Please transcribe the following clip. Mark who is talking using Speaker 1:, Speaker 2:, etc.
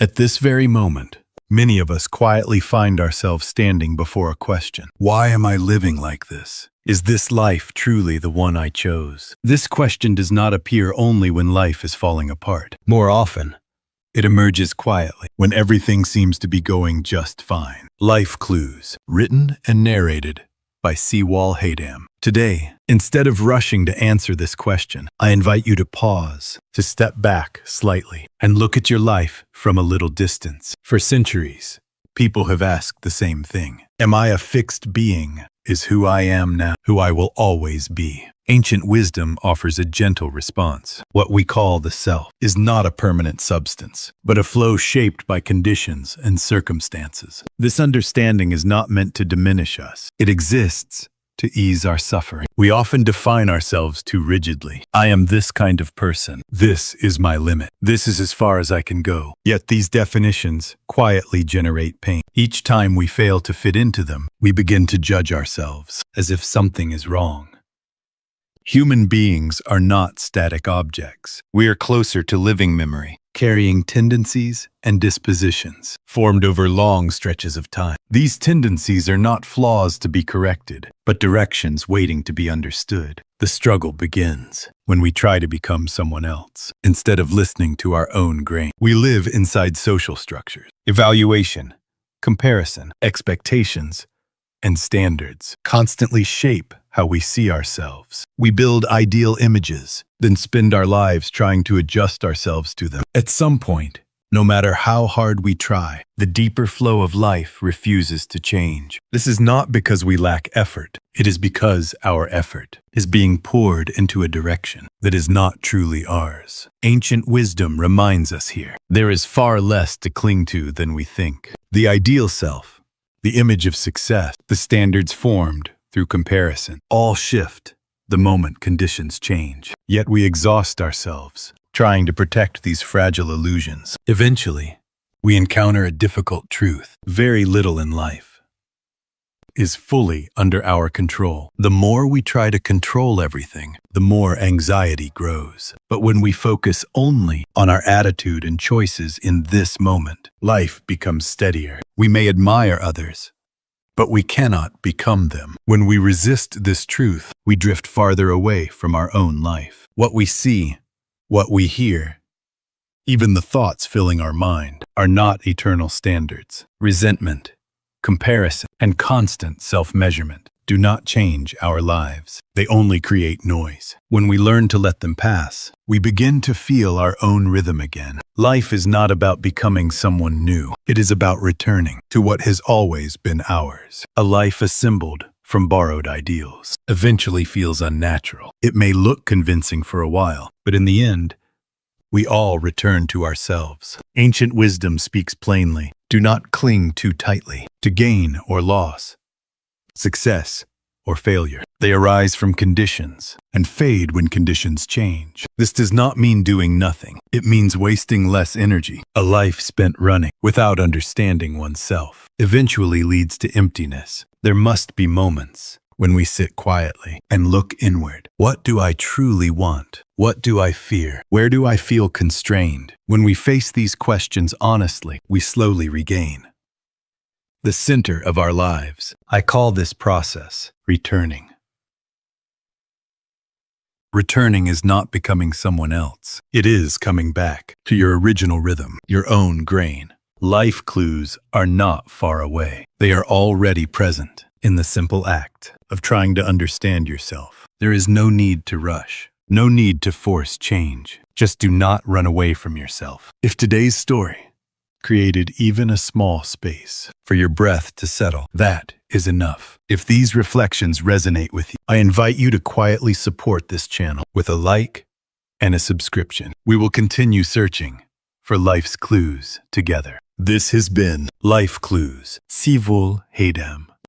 Speaker 1: At this very moment, many of us quietly find ourselves standing before a question. Why am I living like this? Is this life truly the one I chose? This question does not appear only when life is falling apart. More often, it emerges quietly when everything seems to be going just fine. Life Clues, written and narrated by Sewall Haydam. Today, instead of rushing to answer this question, I invite you to pause, to step back slightly, and look at your life from a little distance. For centuries, people have asked the same thing. Am I a fixed being? Is who I am now who I will always be? Ancient wisdom offers a gentle response. What we call the self is not a permanent substance, but a flow shaped by conditions and circumstances. This understanding is not meant to diminish us. It exists to ease our suffering. We often define ourselves too rigidly. I am this kind of person. This is my limit. This is as far as I can go. Yet these definitions quietly generate pain. Each time we fail to fit into them, we begin to judge ourselves as if something is wrong. Human beings are not static objects. We are closer to living memory, carrying tendencies and dispositions formed over long stretches of time. These tendencies are not flaws to be corrected, but directions waiting to be understood. The struggle begins when we try to become someone else instead of listening to our own grain. We live inside social structures. Evaluation, comparison, expectations, and standards constantly shape how we see ourselves. We build ideal images, then spend our lives trying to adjust ourselves to them. At some point, no matter how hard we try, the deeper flow of life refuses to change. This is not because we lack effort. It is because our effort is being poured into a direction that is not truly ours. Ancient wisdom reminds us here, there is far less to cling to than we think. The ideal self, the image of success, the standards formed through comparison, all shift the moment conditions change. Yet we exhaust ourselves trying to protect these fragile illusions. Eventually, we encounter a difficult truth. Very little in life is fully under our control. The more we try to control everything, the more anxiety grows. But when we focus only on our attitude and choices in this moment, life becomes steadier. We may admire others, but we cannot become them. When we resist this truth, we drift farther away from our own life. What we see, what we hear, even the thoughts filling our mind, are not eternal standards. Resentment, comparison, and constant self-measurement do not change our lives. They only create noise. When we learn to let them pass, we begin to feel our own rhythm again. Life is not about becoming someone new. It is about returning to what has always been ours. A life assembled from borrowed ideals eventually feels unnatural. It may look convincing for a while, but in the end, we all return to ourselves. Ancient wisdom speaks plainly. Do not cling too tightly to gain or loss, success or failure. They arise from conditions and fade when conditions change. This does not mean doing nothing. It means wasting less energy. A life spent running without understanding oneself eventually leads to emptiness. There must be moments when we sit quietly and look inward. What do I truly want? What do I fear? Where do I feel constrained? When we face these questions honestly, we slowly regain the center of our lives. I call this process returning. Returning is not becoming someone else. It is coming back to your original rhythm, your own grain. Life clues are not far away. They are already present in the simple act of trying to understand yourself. There is no need to rush, no need to force change. Just do not run away from yourself. If today's story created even a small space for your breath to settle, that is enough. If these reflections resonate with you, I invite you to quietly support this channel with a like and a subscription. We will continue searching for life's clues together. This has been Life Clues, Sewall Haydam.